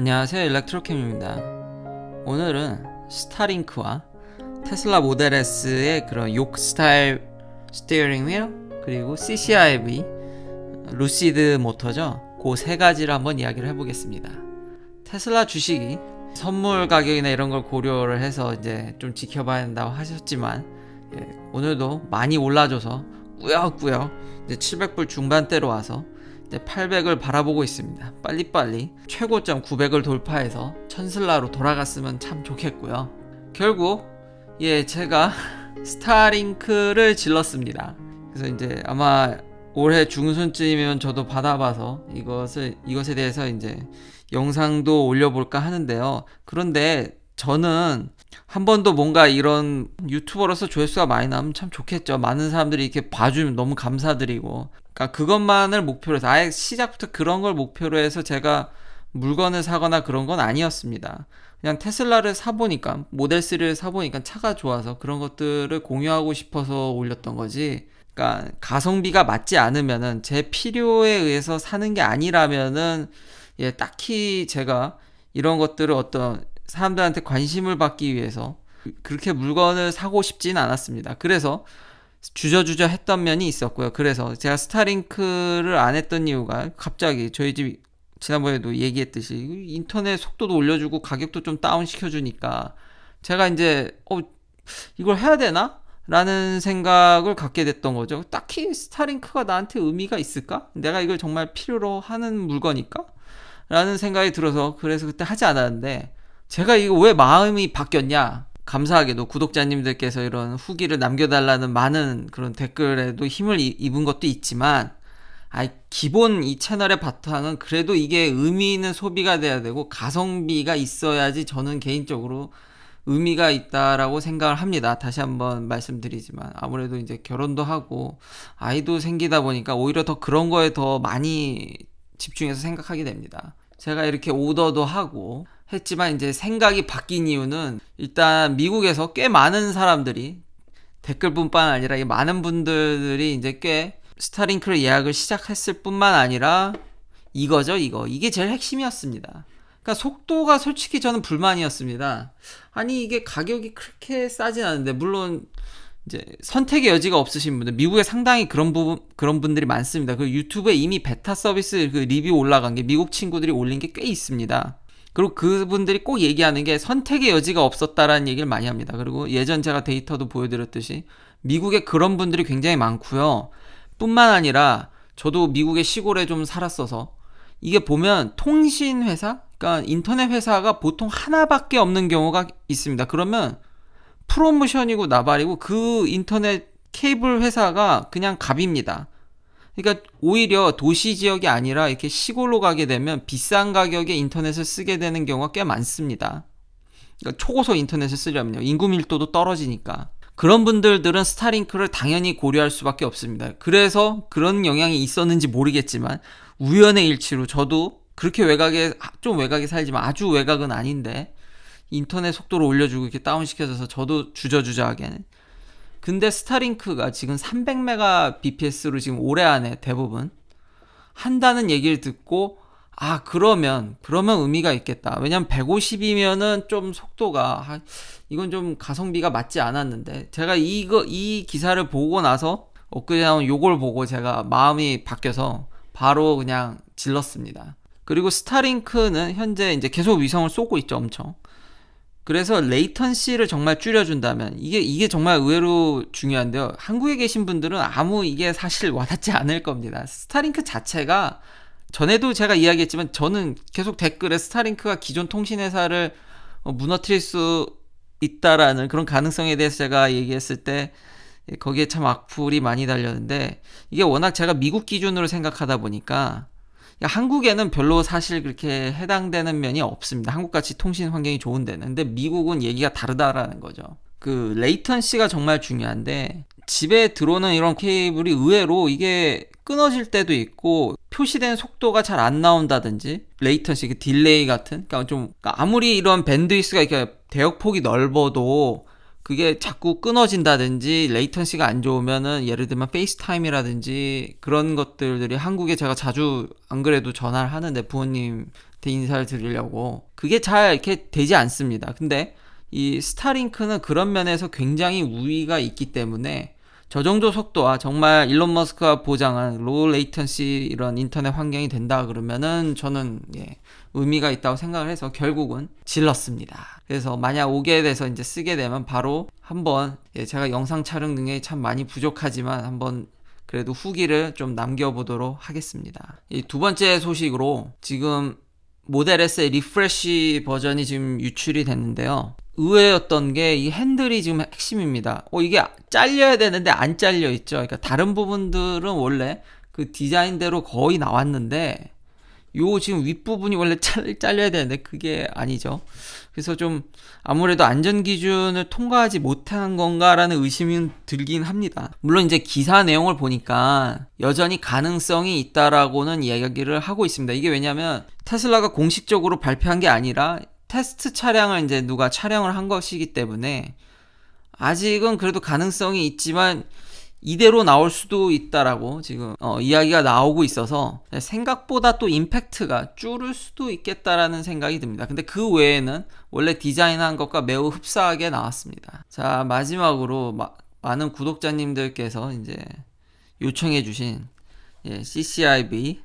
안녕하세요, 일렉트로캠입니다. 오늘은 스타링크와 테슬라 모델 S의 그런 욕 스타일 스티어링 휠, 그리고 CCIV 루시드 모터죠. 그 세 가지를 한번 이야기를 해보겠습니다. 테슬라 주식이 선물 가격이나 이런 걸 고려를 해서 이제 좀 지켜봐야 된다고 하셨지만, 오늘도 많이 올라줘서 꾸역꾸역 이제 700불 중반대로 와서 800을 바라보고 있습니다. 빨리빨리 최고점 900을 돌파해서 천슬라로 돌아갔으면 참 좋겠고요. 결국 제가 스타링크를 질렀습니다. 그래서 이제 아마 올해 중순쯤이면 저도 받아봐서 이것에 대해서 이제 영상도 올려볼까 하는데요. 그런데 저는 한 번도 뭔가 이런 유튜버로서 조회수가 많이 나면 참 좋겠죠. 많은 사람들이 이렇게 봐주면 너무 감사드리고, 그러니까 그것만을 목표로 해서, 아예 시작부터 그런 걸 목표로 해서 제가 물건을 사거나 그런 건 아니었습니다. 그냥 테슬라를 사보니까, 모델 3를 사보니까 차가 좋아서 그런 것들을 공유하고 싶어서 올렸던 거지. 그러니까 가성비가 맞지 않으면은, 제 필요에 의해서 사는 게 아니라면은 딱히 제가 이런 것들을 어떤 사람들한테 관심을 받기 위해서 그렇게 물건을 사고 싶진 않았습니다. 그래서 주저주저 했던 면이 있었고요. 그래서 제가 스타링크를 안 했던 이유가, 갑자기 저희 집 지난번에도 얘기했듯이 인터넷 속도도 올려주고 가격도 좀 다운 시켜주니까 제가 이제 이걸 해야 되나? 라는 생각을 갖게 됐던 거죠. 딱히 스타링크가 나한테 의미가 있을까? 내가 이걸 정말 필요로 하는 물건일까? 라는 생각이 들어서, 그래서 그때 하지 않았는데, 제가 이거 왜 마음이 바뀌었냐? 감사하게도 구독자님들께서 이런 후기를 남겨달라는 많은 그런 댓글에도 힘을 입은 것도 있지만, 기본 이 채널의 바탕은 그래도 이게 의미 있는 소비가 돼야 되고 가성비가 있어야지 저는 개인적으로 의미가 있다라고 생각을 합니다. 다시 한번 말씀드리지만, 아무래도 이제 결혼도 하고 아이도 생기다 보니까 오히려 더 그런 거에 더 많이 집중해서 생각하게 됩니다. 제가 이렇게 오더도 하고 했지만 이제 생각이 바뀐 이유는, 일단 미국에서 꽤 많은 사람들이, 댓글뿐만 아니라 많은 분들이 이제 꽤 스타링크를 예약을 시작했을 뿐만 아니라 이거죠, 이게 제일 핵심이었습니다. 그러니까 속도가 솔직히 저는 불만이었습니다. 아니 이게 가격이 그렇게 싸진 않은데, 물론 이제 선택의 여지가 없으신 분들, 미국에 상당히 그런 분들이 많습니다. 그 유튜브에 이미 베타 서비스 그 리뷰 올라간 게, 미국 친구들이 올린 게 꽤 있습니다. 그리고 그분들이 꼭 얘기하는 게 선택의 여지가 없었다라는 얘기를 많이 합니다. 그리고 예전 제가 데이터도 보여드렸듯이 미국에 그런 분들이 굉장히 많고요. 뿐만 아니라 저도 미국의 시골에 좀 살았어서, 이게 보면 통신 회사, 그러니까 인터넷 회사가 보통 하나밖에 없는 경우가 있습니다. 그러면 프로모션이고 나발이고 그 인터넷 케이블 회사가 그냥 갑입니다. 그러니까 오히려 도시 지역이 아니라 이렇게 시골로 가게 되면 비싼 가격에 인터넷을 쓰게 되는 경우가 꽤 많습니다. 그러니까 초고속 인터넷을 쓰려면요, 인구 밀도도 떨어지니까. 그런 분들은 스타링크를 당연히 고려할 수밖에 없습니다. 그래서 그런 영향이 있었는지 모르겠지만, 우연의 일치로 저도 그렇게 좀 외곽에 살지만 아주 외곽은 아닌데 인터넷 속도를 올려주고 이렇게 다운시켜줘서 저도 주저주저하게. 근데 스타링크가 지금 300mbps로 지금 올해 안에 대부분 한다는 얘기를 듣고, 그러면 의미가 있겠다. 왜냐면 150이면은 좀 속도가, 이건 좀 가성비가 맞지 않았는데, 제가 이 기사를 보고 나서 엊그제 나온 요걸 보고 제가 마음이 바뀌어서 바로 그냥 질렀습니다. 그리고 스타링크는 현재 이제 계속 위성을 쏘고 있죠, 엄청. 그래서 레이턴시를 정말 줄여준다면, 이게 정말 의외로 중요한데요. 한국에 계신 분들은 이게 사실 와닿지 않을 겁니다. 스타링크 자체가, 전에도 제가 이야기했지만, 저는 계속 댓글에 스타링크가 기존 통신회사를 무너뜨릴 수 있다라는 그런 가능성에 대해서 제가 얘기했을 때 거기에 참 악플이 많이 달렸는데, 이게 워낙 제가 미국 기준으로 생각하다 보니까 한국에는 별로 사실 그렇게 해당되는 면이 없습니다. 한국같이 통신 환경이 좋은 데는. 근데 미국은 얘기가 다르다라는 거죠. 그 레이턴시가 정말 중요한데, 집에 들어오는 이런 케이블이 의외로 이게 끊어질 때도 있고, 표시된 속도가 잘 안 나온다든지, 레이턴시, 그 딜레이 같은, 그러니까 아무리 이런 밴드위스가 이렇게 대역폭이 넓어도 그게 자꾸 끊어진다든지 레이턴시가 안 좋으면은 예를 들면 페이스타임이라든지 그런 것들이 한국에 제가 자주 안 그래도 전화를 하는데 부모님한테 인사를 드리려고 그게 잘 이렇게 되지 않습니다. 근데 이 스타링크는 그런 면에서 굉장히 우위가 있기 때문에 저 정도 속도와 정말 일론 머스크가 보장한 로우 레이턴시 이런 인터넷 환경이 된다 그러면은 저는 의미가 있다고 생각을 해서 결국은 질렀습니다. 그래서 만약 오게 돼서 이제 쓰게 되면 바로 한번 제가 영상 촬영 능력이 참 많이 부족하지만 한번 그래도 후기를 좀 남겨보도록 하겠습니다. 이 두 번째 소식으로 지금 모델 S의 리프레쉬 버전이 지금 유출이 됐는데요. 의외였던 게 이 핸들이 지금 핵심입니다. 이게 잘려야 되는데 안 잘려 있죠. 그러니까 다른 부분들은 원래 그 디자인대로 거의 나왔는데 요 지금 윗부분이 원래 잘려야 되는데 그게 아니죠. 그래서 좀 아무래도 안전 기준을 통과하지 못한 건가라는 의심이 들긴 합니다. 물론 이제 기사 내용을 보니까 여전히 가능성이 있다라고는 이야기를 하고 있습니다. 이게 왜냐면 테슬라가 공식적으로 발표한 게 아니라 테스트 차량을 이제 누가 촬영을 한 것이기 때문에 아직은 그래도 가능성이 있지만 이대로 나올 수도 있다라고 지금 이야기가 나오고 있어서 생각보다 또 임팩트가 줄을 수도 있겠다라는 생각이 듭니다. 근데 그 외에는 원래 디자인한 것과 매우 흡사하게 나왔습니다. 자, 마지막으로 많은 구독자님들께서 이제 요청해주신 CCIV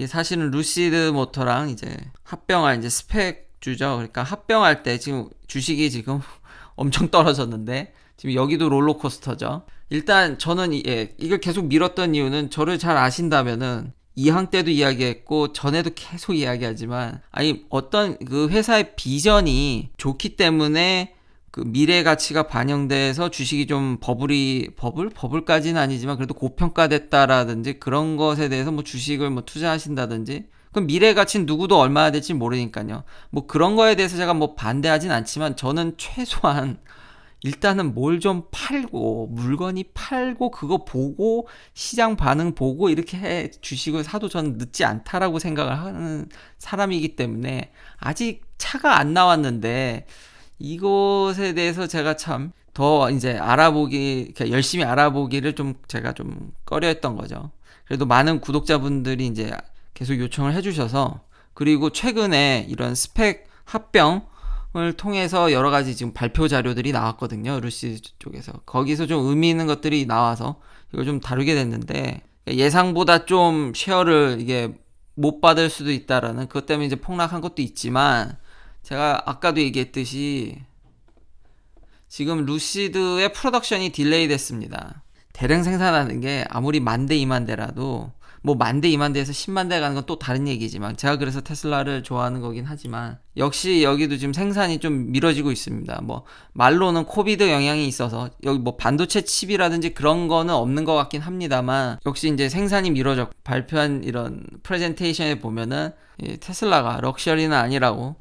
사실은 루시드 모터랑 이제 합병할 이제 스펙 주죠. 그러니까 합병할 때 지금 주식이 지금 엄청 떨어졌는데 지금 여기도 롤러코스터죠. 일단 저는 이걸 계속 밀었던 이유는 저를 잘 아신다면은 이항 때도 이야기했고 전에도 계속 이야기하지만 어떤 그 회사의 비전이 좋기 때문에 그 미래 가치가 반영돼서 주식이 좀 버블까지는 아니지만 그래도 고평가됐다라든지 그런 것에 대해서 뭐 주식을 뭐 투자하신다든지 그럼 미래 가치는 누구도 얼마나 될지 모르니까요. 뭐 그런 거에 대해서 제가 뭐 반대하진 않지만 저는 최소한 일단은 뭘 좀 팔고 물건이 팔고 그거 보고 시장 반응 보고 이렇게 주식을 사도 저는 늦지 않다라고 생각을 하는 사람이기 때문에 아직 차가 안 나왔는데 이것에 대해서 제가 참 더 이제 열심히 알아보기를 제가 좀 꺼려했던 거죠. 그래도 많은 구독자분들이 이제 계속 요청을 해주셔서 그리고 최근에 이런 스펙 합병을 통해서 여러 가지 지금 발표 자료들이 나왔거든요. 루시드 쪽에서 거기서 좀 의미 있는 것들이 나와서 이걸 좀 다루게 됐는데 예상보다 좀 쉐어를 이게 못 받을 수도 있다라는 그것 때문에 이제 폭락한 것도 있지만 제가 아까도 얘기했듯이 지금 루시드의 프로덕션이 딜레이 됐습니다. 대량 생산하는 게 아무리 10,000대 20,000대라도 뭐 10,000대 20,000대에서 100,000대 가는 건 또 다른 얘기지만 제가 그래서 테슬라를 좋아하는 거긴 하지만 역시 여기도 지금 생산이 좀 미뤄지고 있습니다. 뭐 말로는 코비드 영향이 있어서 여기 뭐 반도체 칩이라든지 그런 거는 없는 것 같긴 합니다만 역시 이제 생산이 미뤄졌고 발표한 이런 프레젠테이션에 보면은 테슬라가 럭셔리는 아니라고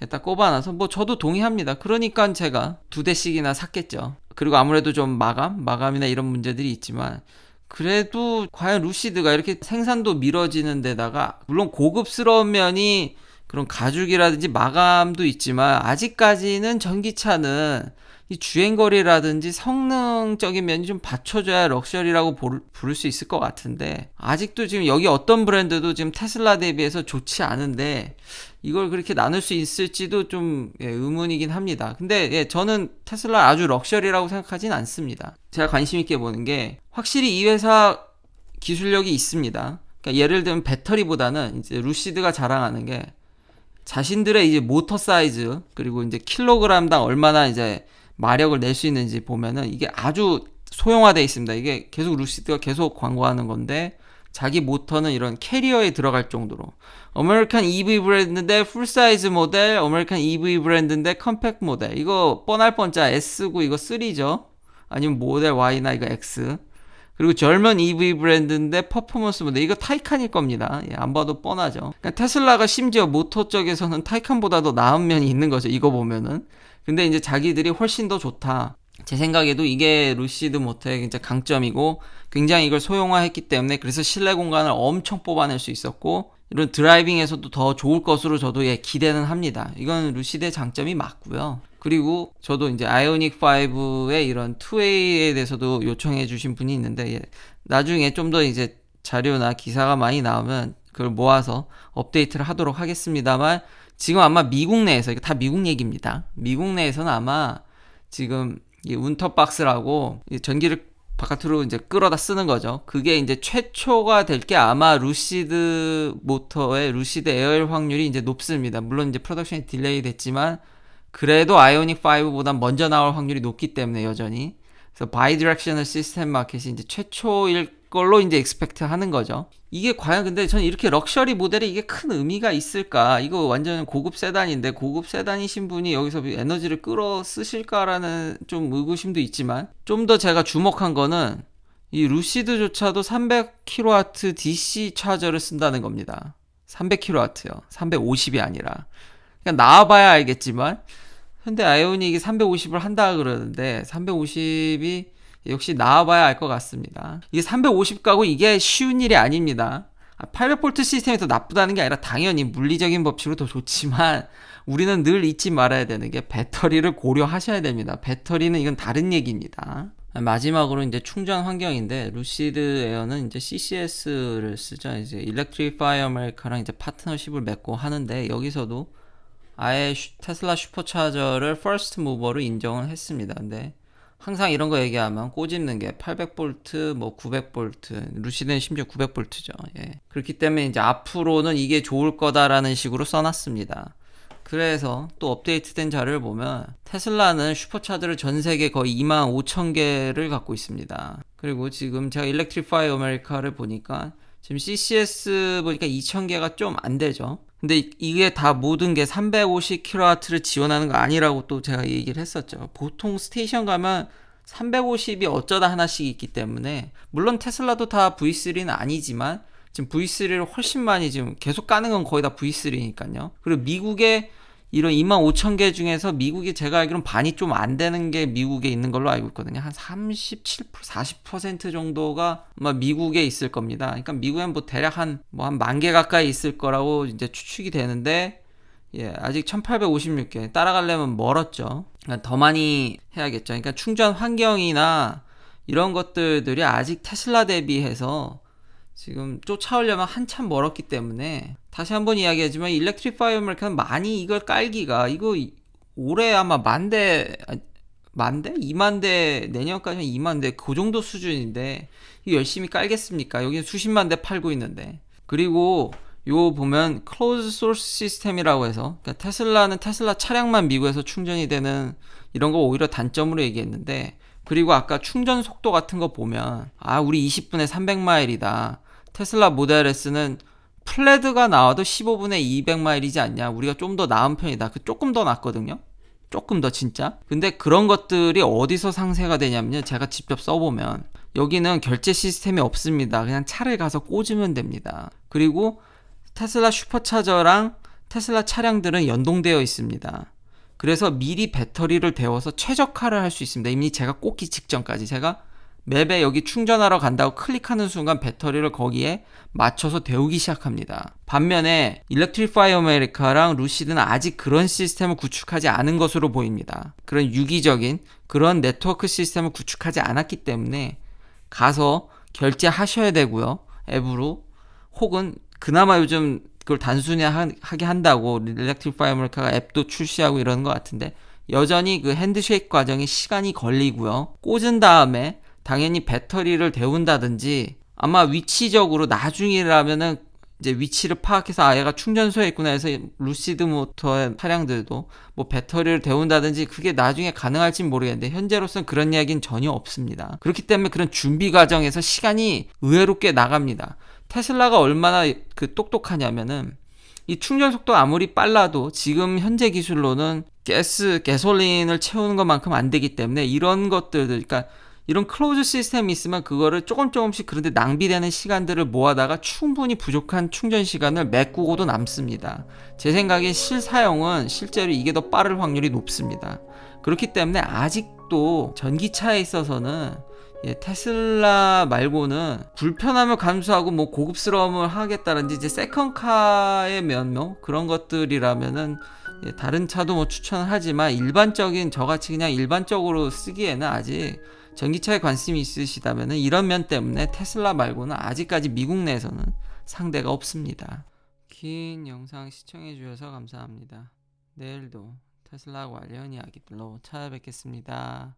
딱 꼽아놔서 뭐 저도 동의합니다. 그러니까 제가 2대씩이나 샀겠죠. 그리고 아무래도 좀 마감이나 이런 문제들이 있지만 그래도 과연 루시드가 이렇게 생산도 미뤄지는 데다가 물론 고급스러운 면이 그런 가죽이라든지 마감도 있지만 아직까지는 전기차는 이 주행거리라든지 성능적인 면이 좀 받쳐줘야 럭셔리라고 부를 수 있을 것 같은데 아직도 지금 여기 어떤 브랜드도 지금 테슬라 대비해서 좋지 않은데 이걸 그렇게 나눌 수 있을지도 좀 의문이긴 합니다. 근데 저는 테슬라 아주 럭셔리라고 생각하진 않습니다. 제가 관심 있게 보는 게 확실히 이 회사 기술력이 있습니다. 그러니까 예를 들면 배터리보다는 이제 루시드가 자랑하는 게 자신들의 이제 모터 사이즈 그리고 이제 킬로그램당 얼마나 이제 마력을 낼 수 있는지 보면은 이게 아주 소형화되어 있습니다. 이게 계속 루시드가 계속 광고하는 건데 자기 모터는 이런 캐리어에 들어갈 정도로 아메리칸 EV 브랜드인데 풀사이즈 모델, 아메리칸 EV 브랜드인데 컴팩트 모델 이거 뻔할 뻔짜 S고 이거 3죠. 아니면 모델 Y나 이거 X 그리고 젊은 EV 브랜드인데 퍼포먼스 모델 이거 타이칸일 겁니다. 안 봐도 뻔하죠. 그러니까 테슬라가 심지어 모터 쪽에서는 타이칸보다도 나은 면이 있는 거죠. 이거 보면은. 근데 이제 자기들이 훨씬 더 좋다. 제 생각에도 이게 루시드 모터의 이제 강점이고 굉장히 이걸 소형화했기 때문에 그래서 실내 공간을 엄청 뽑아낼 수 있었고 이런 드라이빙에서도 더 좋을 것으로 저도 기대는 합니다. 이건 루시드의 장점이 맞고요. 그리고 저도 이제 아이오닉 5의 이런 2A에 대해서도 요청해 주신 분이 있는데, 나중에 좀 더 이제 자료나 기사가 많이 나오면 그걸 모아서 업데이트를 하도록 하겠습니다만, 지금 아마 미국 내에서, 이거 다 미국 얘기입니다. 미국 내에서는 아마 지금 이 운터박스라고 전기를 바깥으로 이제 끌어다 쓰는 거죠. 그게 이제 최초가 될 게 아마 루시드 모터의 루시드 에어일 확률이 이제 높습니다. 물론 이제 프로덕션이 딜레이 됐지만 그래도 아이오닉 5보다 먼저 나올 확률이 높기 때문에 여전히. 그래서 바이디렉셔널 시스템 마켓이 이제 최초일 걸로 이제 익스펙트 하는 거죠. 이게 과연 근데 저는 이렇게 럭셔리 모델에 이게 큰 의미가 있을까? 이거 완전 고급 세단인데 고급 세단이신 분이 여기서 에너지를 끌어 쓰실까라는 좀 의구심도 있지만, 좀 더 제가 주목한 거는 이 루시드조차도 300kW DC 차저를 쓴다는 겁니다. 300kW요. 350이 아니라. 그냥 나와봐야 알겠지만 현대 아이오닉이 350을 한다 그러는데 350이 역시 나와봐야 알 것 같습니다. 이게 350 가고 이게 쉬운 일이 아닙니다. 800V 시스템이 더 나쁘다는 게 아니라 당연히 물리적인 법칙으로 더 좋지만 우리는 늘 잊지 말아야 되는 게 배터리를 고려하셔야 됩니다. 배터리는 이건 다른 얘기입니다. 마지막으로 이제 충전 환경인데, 루시드 에어는 이제 CCS를 쓰죠. 이제 Electrify America랑 이제 파트너십을 맺고 하는데, 여기서도 아예 테슬라 슈퍼차저를 퍼스트 무버로 인정을 했습니다. 근데 항상 이런 거 얘기하면 꼬집는 게 800V, 뭐 900V, 루시드는 심지어 900V죠. 예. 그렇기 때문에 이제 앞으로는 이게 좋을 거다라는 식으로 써놨습니다. 그래서 또 업데이트된 자료를 보면 테슬라는 슈퍼차저를 전 세계 거의 25,000개를 갖고 있습니다. 그리고 지금 제가 Electrify America를 보니까 지금 CCS 보니까 2,000개가 좀 안 되죠. 근데 이게 다 모든 게 350kW를 지원하는 거 아니라고 또 제가 얘기를 했었죠. 보통 스테이션 가면 350이 어쩌다 하나씩 있기 때문에, 물론 테슬라도 다 V3는 아니지만 지금 V3를 훨씬 많이 지금 계속 까는 건 거의 다 V3니까요. 그리고 미국에 이런 25,000개 중에서 미국이 제가 알기로는 반이 좀 안 되는 게 미국에 있는 걸로 알고 있거든요. 한 37%, 40% 정도가 아마 미국에 있을 겁니다. 그러니까 미국엔 뭐 대략 한 10,000개 가까이 있을 거라고 이제 추측이 되는데, 예, 아직 1856개. 따라가려면 멀었죠. 그러니까 더 많이 해야겠죠. 그러니까 충전 환경이나 이런 것들이 아직 테슬라 대비해서 지금 쫓아오려면 한참 멀었기 때문에, 다시 한번 이야기하지만 일렉트리파이 아메리카는 많이 이걸 깔기가, 이거 올해 아마 10,000대 2만 대, 내년까지는 2만 대, 그 정도 수준인데 이거 열심히 깔겠습니까? 여기 수십만 대 팔고 있는데. 그리고 요 보면 클로즈 소스 시스템이라고 해서, 그러니까 테슬라는 테슬라 차량만 미국에서 충전이 되는 이런 거 오히려 단점으로 얘기했는데, 그리고 아까 충전 속도 같은 거 보면 우리 20분에 300마일이다. 테슬라 모델 S는 플레드가 나와도 15분에 200마일이지 않냐. 우리가 좀 더 나은 편이다. 그 조금 더 낫거든요. 조금 더 진짜. 근데 그런 것들이 어디서 상쇄가 되냐면요, 제가 직접 써보면 여기는 결제 시스템이 없습니다. 그냥 차를 가서 꽂으면 됩니다. 그리고 테슬라 슈퍼차저랑 테슬라 차량들은 연동되어 있습니다. 그래서 미리 배터리를 데워서 최적화를 할 수 있습니다. 이미 제가 꽂기 직전까지 제가 맵에 여기 충전하러 간다고 클릭하는 순간 배터리를 거기에 맞춰서 데우기 시작합니다. 반면에 Electrify America랑 루시드는 아직 그런 시스템을 구축하지 않은 것으로 보입니다. 그런 유기적인 그런 네트워크 시스템을 구축하지 않았기 때문에 가서 결제하셔야 되고요. 앱으로. 혹은 그나마 요즘 그걸 단순히 하게 한다고 Electrify America가 앱도 출시하고 이러는 것 같은데, 여전히 그 핸드쉐이크 과정이 시간이 걸리고요. 꽂은 다음에 당연히 배터리를 데운다든지, 아마 위치적으로 나중이라면은 이제 위치를 파악해서 얘가 충전소에 있구나 해서 루시드 모터의 차량들도 뭐 배터리를 데운다든지 그게 나중에 가능할진 모르겠는데, 현재로서는 그런 이야기는 전혀 없습니다. 그렇기 때문에 그런 준비 과정에서 시간이 의외로 꽤 나갑니다. 테슬라가 얼마나 그 똑똑하냐면은, 이 충전 속도가 아무리 빨라도 지금 현재 기술로는 가솔린을 채우는 것만큼 안 되기 때문에, 이런 것들, 그러니까 이런 클로즈 시스템이 있으면 그거를 조금씩 그런데 낭비되는 시간들을 모아다가 충분히 부족한 충전 시간을 메꾸고도 남습니다. 제 생각에 실사용은 실제로 이게 더 빠를 확률이 높습니다. 그렇기 때문에 아직도 전기차에 있어서는 예, 테슬라 말고는 불편함을 감수하고 뭐 고급스러움을 하겠다든지 이제 세컨카의 면모 그런 것들이라면은 예, 다른 차도 뭐 추천을 하지만 일반적인 저같이 그냥 일반적으로 쓰기에는 아직 전기차에 관심이 있으시다면은 이런 면 때문에 테슬라 말고는 아직까지 미국 내에서는 상대가 없습니다. 긴 영상 시청해 주셔서 감사합니다. 내일도 테슬라 관련 이야기들로 찾아뵙겠습니다.